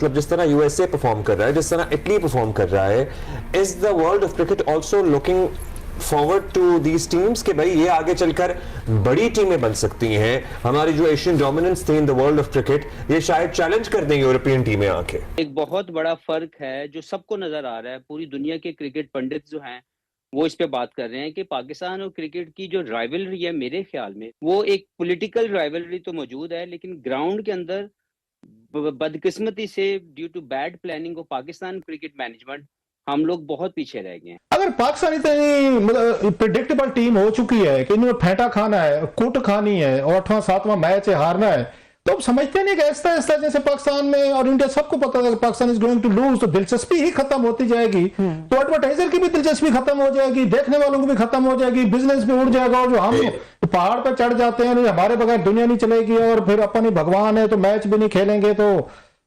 मतलब जिस तरह यूएसए परफॉर्म कर रहा है, जिस तरह इटली परफॉर्म कर रहा है, is the world of cricket also looking forward to these teams कि भाई ये आगे चलकर बड़ी टीमें बन सकती हैं, हमारी जो एशियन डोमिनेंस थी in the world of cricket ये शायद चैलेंज कर देंगे यूरोपियन टीमें आके। एक बहुत बड़ा फर्क है जो सबको नजर आ रहा है, पूरी दुनिया के क्रिकेट पंडित जो हैं वो इस पे बात कर रहे हैं कि पाकिस्तान और क्रिकेट की जो राइवलरी है, मेरे ख्याल में वो एक पॉलिटिकल राइवलरी तो मौजूद है, लेकिन ग्राउंड के अंदर बदकिस्मती से due to bad planning of Pakistan cricket management हम लोग बहुत पीछे रह गए हैं। अगर पाकिस्तान इतनी मतलब प्रिडिक्टेबल टीम हो चुकी है कि इन्होंने फेंटा खाना है, कुट खानी है और 8वां 7वां मैच है हारना है, तो अब समझते नहीं कि ऐसा ऐसा जैसे पाकिस्तान में और इंडिया सबको पता था कि Pakistan is going to lose, तो दिलचस्पी ही खत्म होती जाएगी, तो एडवर्टाइजर की भी दिलचस्पी खत्म हो जाएगी, देखने वालों की भी खत्म हो जाएगी, बिजनेस भी उड़ जाएगा, और जो हम पहाड़ पर चढ़ जाते हैं हमारे बगैर दुनिया नहीं चलेगी और फिर अपन ही भगवान है तो मैच भी नहीं खेलेंगे तो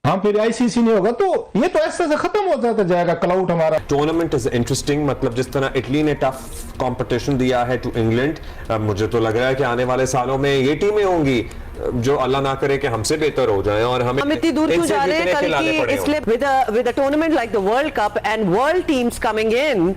हम फिर आईसीसी नहीं होगा, तो ये तो ऐसे खत्म हो जाता जाएगा क्लाउड हमारा। टूर्नामेंट इज इंटरेस्टिंग, मतलब जिस तरह इटली ने टफ कंपटीशन दिया है टू इंग्लैंड, मुझे तो लग रहा है कि आने वाले सालों में ये टीमें होंगी जो अल्लाह ना करे कि हमसे बेहतर हो जाएं और हम इतनी दूर क्यों जा रहे हैं कल की, इसलिए with a tournament like the world cup and world teams coming in,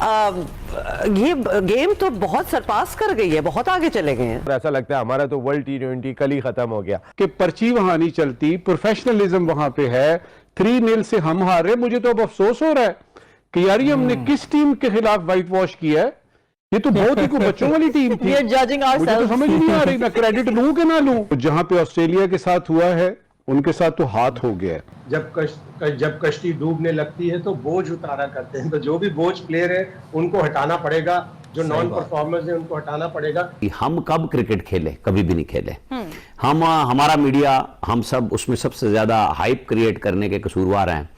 ये गेम तो बहुत सरपास कर गई है, बहुत आगे चले गए हैं। ऐसा लगता है हमारा तो वर्ल्ड T20 कल ही खत्म हो गया कि पर्ची वहां नहीं चलती, प्रोफेशनलिज्म वहां पे है, 3-0 से हम हार रहे। मुझे तो अब अफसोस हो रहा है कि यार ये हमने किस टीम के खिलाफ व्हाइट वॉश किया है, ये तो बहुत ही कोई बच्चों वाली टीम थी। मुझे तो समझ नहीं आ रही मैं क्रेडिट लूं कि ना लूं। जहां पे ऑस्ट्रेलिया के साथ हुआ है उनके साथ तो हाथ हो गया है। जब कश्ती डूबने लगती है तो बोझ उतारा करते हैं, तो जो भी बोझ प्लेयर है उनको हटाना पड़ेगा, जो नॉन परफॉर्मर्स है उनको हटाना पड़ेगा। हम कब क्रिकेट खेले, कभी भी नहीं खेले। हम हमारा मीडिया हम सब उसमें सबसे ज्यादा हाइप क्रिएट करने के कसूरवार हैं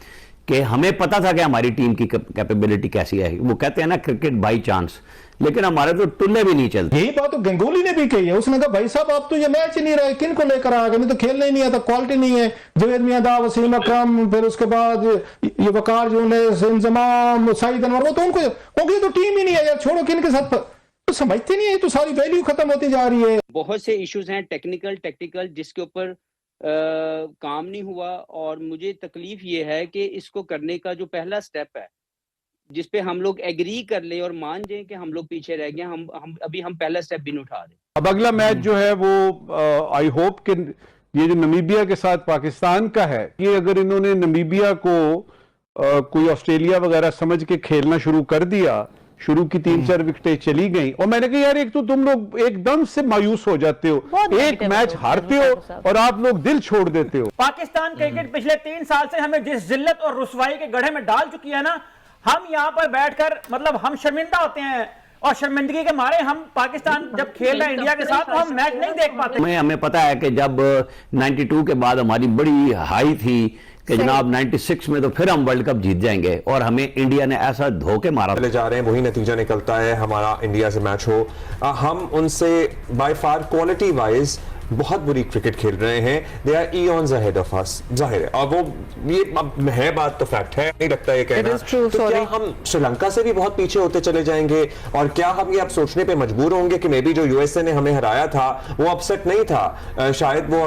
कि हमें पता था कि हमारी टीम की कैपेबिलिटी कैसी है। वो कहते हैं ना क्रिकेट बाई चांस, लेकिन हमारे तो टुल्ले भी नहीं चलते। यही बात तो गंगोली ने भी कही है, उसने कहा भाई साहब आप तो ये मैच ही नहीं रहे, किन को लेकर आ गए, नहीं तो खेलने ही नहीं आता, क्वालिटी नहीं है। जवेद मियां, वसीम अकरम, फिर उसके बाद ये वकार जो इंजमाम, सईद अनवर, वो तो उनको क्योंकि तो टीम ही नहीं है यार, छोड़ो किन के साथ, तो समझते नहीं है, तो सारी वैल्यू खत्म होती जा रही है। बहुत से इश्यूज हैं टेक्निकल जिसके ऊपर काम नहीं हुआ, और मुझे तकलीफ ये है कि इसको करने का जो पहला स्टेप है जिसपे हम लोग एग्री कर ले और मान जाए कि हम लोग पीछे रह गए, हम पहला स्टेप भी नहीं उठा रहे। अब अगला मैच जो है वो आई होप कि ये जो नमीबिया के साथ पाकिस्तान का है, ये अगर इन्होंने नमीबिया को कोई ऑस्ट्रेलिया वगैरह समझ के खेलना शुरू कर दिया, शुरू की 3-4 विकेटें चली गई, और मैंने कहा यार एक तो तुम लोग एकदम से मायूस हो जाते हो, एक मैच हारते हो और आप लोग दिल छोड़ देते हो। पाकिस्तान क्रिकेट पिछले 3 साल से हमें जिस जिल्लत और रुसवाई के गड्ढे में डाल चुकी है ना, हम यहाँ पर बैठकर मतलब हम शर्मिंदा होते हैं, और शर्मिंदगी के मारे हम पाकिस्तान जब खेल रहा है इंडिया के साथ तो हम मैच नहीं देख पाते। हमें पता है कि जब 92 के बाद हमारी बड़ी हाई थी कि जनाब 96 में तो फिर हम वर्ल्ड कप जीत जाएंगे, और हमें इंडिया ने ऐसा धोखे मारा। चले जा रहे हैं, वही नतीजा निकलता है, हमारा इंडिया से मैच हो, हम उनसे बाय फार क्वालिटी वाइज बहुत बुरी क्रिकेट खेल रहे हैं। They are years ahead of us, जाहिर है, और वो ये है, बात तो फैक्ट है, नहीं लगता ये कहना। तो क्या हम श्रीलंका से भी बहुत पीछे होते चले जाएंगे, और क्या हम ये अब सोचने पे मजबूर होंगे कि मे बी जो यूएसए ने हमें हराया था वो अपसेट नहीं था, शायद वो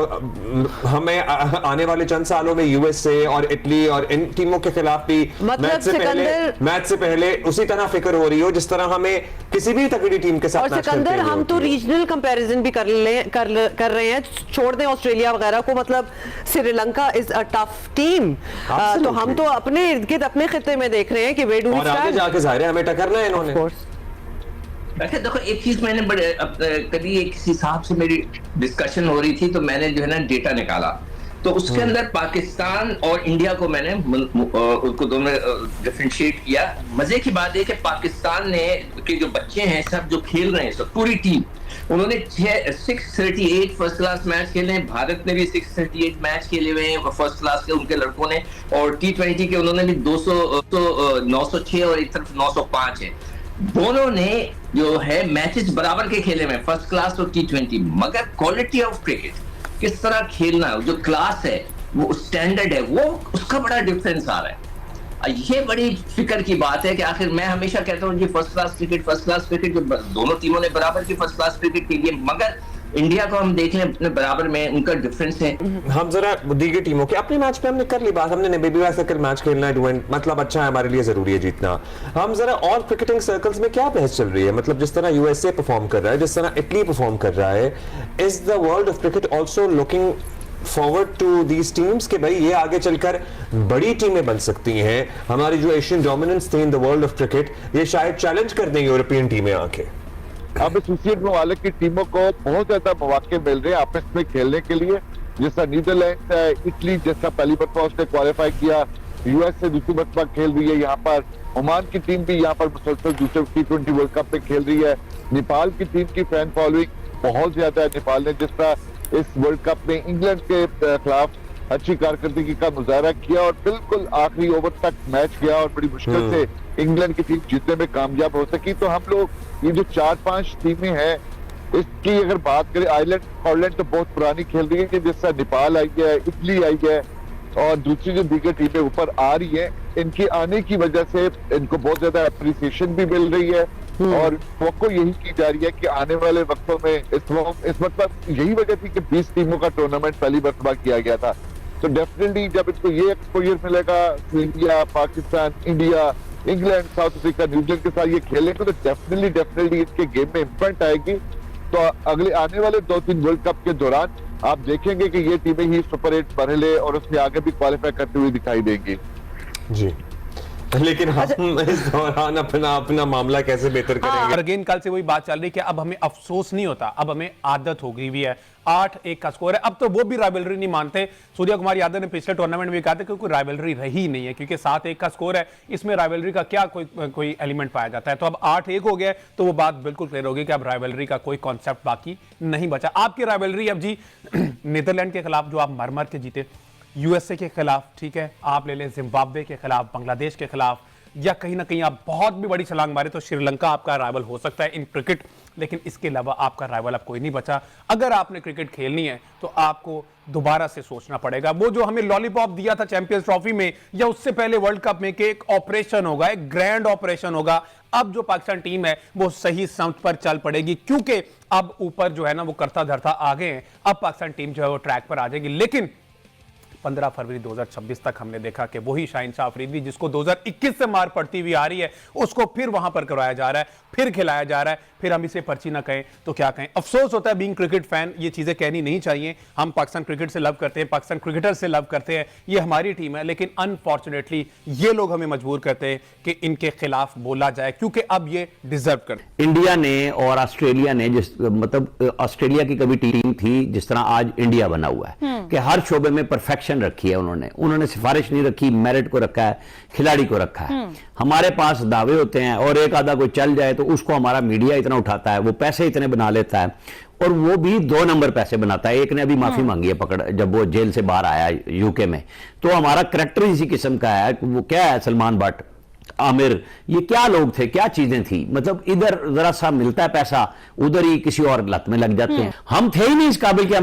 हमें आने वाले चंद सालों में यूएसए और इटली और इन टीमों के खिलाफ भी मैच से पहले उसी तरह फिक्र हो रही हो जिस तरह हमें किसी भी तगड़ी टीम के साथ। और सिकंदर, हम तो रीजनल कंपैरिजन भी कर रहे हैं, छोड़ दें ऑस्ट्रेलिया वगैरह को, मतलब Sri Lanka is a tough team, तो हम तो अपने इर्द गिर्द अपने खिते में देख रहे हैं कि वे डू और आगे जाके जाहिर है हमें टक्करना है इन्होंने। वैसे देखो एक चीज मैंने कभी एक किसी साहब से मेरी डिस्कशन हो रही थी, तो मैंने जो है ना डेटा निकाला, तो उसके अंदर पाकिस्तान और इंडिया को मैंने उनको दोनों डिफरेंशिएट किया। मजे की बात है कि पाकिस्तान ने के जो बच्चे हैं सब जो खेल रहे हैं, सब पूरी टीम, उन्होंने 638 फर्स्ट क्लास मैच खेले हैं। भारत ने भी 638 मैच खेले हुए हैं फर्स्ट क्लास के उनके लड़कों ने, और T20 के उन्होंने भी 906 और एक तरफ 905 है। दोनों ने जो है मैचेस बराबर के खेले में, फर्स्ट क्लास और T20, मगर क्वालिटी ऑफ क्रिकेट किस तरह खेलना, जो क्लास है, वो स्टैंडर्ड है, वो उसका बड़ा डिफरेंस आ रहा है। ये बड़ी फिक्र की बात है कि आखिर मैं हमेशा कहता हूँ कि फर्स्ट क्लास क्रिकेट जो दोनों टीमों ने बराबर की फर्स्ट क्लास क्रिकेट खेली है, मगर इंडिया को हम देख लें अपने बराबर में, उनका डिफरेंस है। हम जरा दीगर टीमों के अपने मैच पे हमने कर ली बात, हमने बेबी सर्कल मैच खेलना है, मतलब अच्छा है, हमारे लिए जरूरी है जीतना। हम जरा और क्रिकेटिंग सर्कल्स में क्या बहस चल रही है, मतलब जिस तरह यूएसए परफॉर्म कर रहा है, जिस तरह इटली परफॉर्म कर रहा है, is the world of cricket also looking forward to these teams कि भाई ये आगे चलकर बड़ी टीमें बन सकती हैं, हमारी जो एशियन डोमिनेंस थी in the world of cricket ये शायद चैलेंज कर दें यूरोपियन टीमें आके। अब एसोसिएट ममालिक की टीमों को बहुत ज्यादा मौके मिल रहे हैं आपस में खेलने के लिए, जैसा नीदरलैंड है, इटली जैसा पहली मरतबा उसने क्वालिफाई किया, यूएस से दूसरी मरतबा खेल रही है, यहाँ पर ओमान की टीम भी यहाँ पर मुसलसल दूसरे T20 वर्ल्ड कप में खेल रही है, नेपाल की टीम की फैन फॉलोइंग बहुत ज्यादा है, नेपाल ने जिस तरह इस वर्ल्ड कप में इंग्लैंड के खिलाफ अच्छी कारकर्दगी का मुजाहरा किया और बिल्कुल आखिरी ओवर तक मैच गया और बड़ी मुश्किल से इंग्लैंड की टीम जीतने में कामयाब हो सकी। तो हम लोग ये जो 4-5 टीमें हैं इसकी अगर बात करें, आयरलैंड स्कॉटलैंड तो बहुत पुरानी खेल रही है कि जिससे नेपाल आई है, इटली आई है और दूसरी जो दीगर टीमें ऊपर आ रही है, इनकी आने की वजह से इनको बहुत ज्यादा अप्रिसिएशन भी मिल रही है और तवक्को यही की जा रही है कि आने वाले वक्तों में इस मतलब यही वजह थी कि 20 टीमों का टूर्नामेंट पहली मरतबा किया गया था। तो डेफिनेटली जब इनको ये एक्सपोजर मिलेगा, India, Pakistan, India, England, south Africa, New Zealand के साथ ये खेलेंगे तो डेफिनेटली इसके गेम में इम्पैक्ट आएगी। तो अगले आने वाले 2-3 वर्ल्ड कप के दौरान आप देखेंगे कि ये टीमें ही सुपर 8 मरहले और उसके आगे भी क्वालिफाई करते हुए दिखाई देंगी। जी, लेकिन हम इस दौरान अपना मामला कैसे बेहतर करेंगे? और अगेन कल से वही बात चल रही कि अब हमें अफसोस नहीं होता, अब हमें आदत हो गई हुई है। 8-1 का स्कोर है, अब तो वो भी राइवलरी नहीं मानते। सूर्या कुमार यादव ने पिछले टूर्नामेंट में कहा था कि कोई राइवलरी रही नहीं है क्योंकि 7-1 का स्कोर है, इसमें राइवलरी का क्या कोई एलिमेंट पाया जाता है। तो अब 8-1 हो गया तो वो बात बिल्कुल क्लियर होगी कि अब राइवलरी का कोई कॉन्सेप्ट बाकी नहीं बचा। आपकी राइवलरी अब जी नीदरलैंड के खिलाफ जो आप मर के जीते, यूएसए के खिलाफ, ठीक है, आप ले लें जिम्बाब्वे के खिलाफ, बांग्लादेश के खिलाफ, या कहीं ना कहीं आप बहुत भी बड़ी छलांग मारे तो श्रीलंका आपका राइवल हो सकता है इन क्रिकेट, लेकिन इसके अलावा आपका राइवल अब कोई नहीं बचा। अगर आपने क्रिकेट खेलनी है तो आपको दोबारा से सोचना पड़ेगा। वो जो हमें लॉलीपॉप दिया था चैंपियंस ट्रॉफी में या उससे पहले वर्ल्ड कप में कि एक ऑपरेशन होगा, एक ग्रैंड ऑपरेशन होगा, अब जो पाकिस्तान टीम है वो सही समत पर चल पड़ेगी क्योंकि अब ऊपर जो है ना वो करता धरता आ गए हैं। अब पाकिस्तान टीम जो है वो ट्रैक पर आ जाएगी। लेकिन 15 फरवरी 2026 तक हमने देखा कि वही शाहीन शाह अफरीदी जिसको 2021 से मार पड़ती हुई आ रही है उसको फिर वहां पर करवाया जा रहा है, फिर खिलाया जा रहा है, फिर हम इसे पर्ची ना कहें तो क्या कहें। अफसोस होता है बीइंग क्रिकेट फैन, ये चीजें कहनी नहीं चाहिए। हम पाकिस्तान क्रिकेट से लव करते हैं, पाकिस्तान क्रिकेटर से लव करते हैं, ये हमारी टीम है, लेकिन अनफॉर्चुनेटली ये लोग हमें मजबूर करते हैं कि इनके खिलाफ बोला जाए क्योंकि अब ये डिजर्व करते। इंडिया ने और ऑस्ट्रेलिया ने मतलब ऑस्ट्रेलिया की कभी टीम थी जिस तरह आज इंडिया बना हुआ है कि हर शोबे में परफेक्शन रखी है उन्होंने सिफारिश नहीं रखी, मेरिट को रखा है, खिलाड़ी को रखा है। हमारे पास दावे होते हैं और एक आधा कोई चल जाए तो उसको हमारा मीडिया इतना उठाता है, वो पैसे इतने बना लेता है और वो भी 2 नंबर पैसे बनाता है। एक ने अभी माफी मांगी है पकड़ जब वो जेल से बाहर आया यूके में। तो हमारा करैक्टर इसी किस्म का है। वो क्या है, सलमान भट्ट, आमिर, ये क्या लोग थे, क्या चीजें थी। मतलब इधर जरा सा मिलता है पैसा, उधर ही किसी और लत में लग जाते हैं। हम थे ही नहीं इस काबिल कि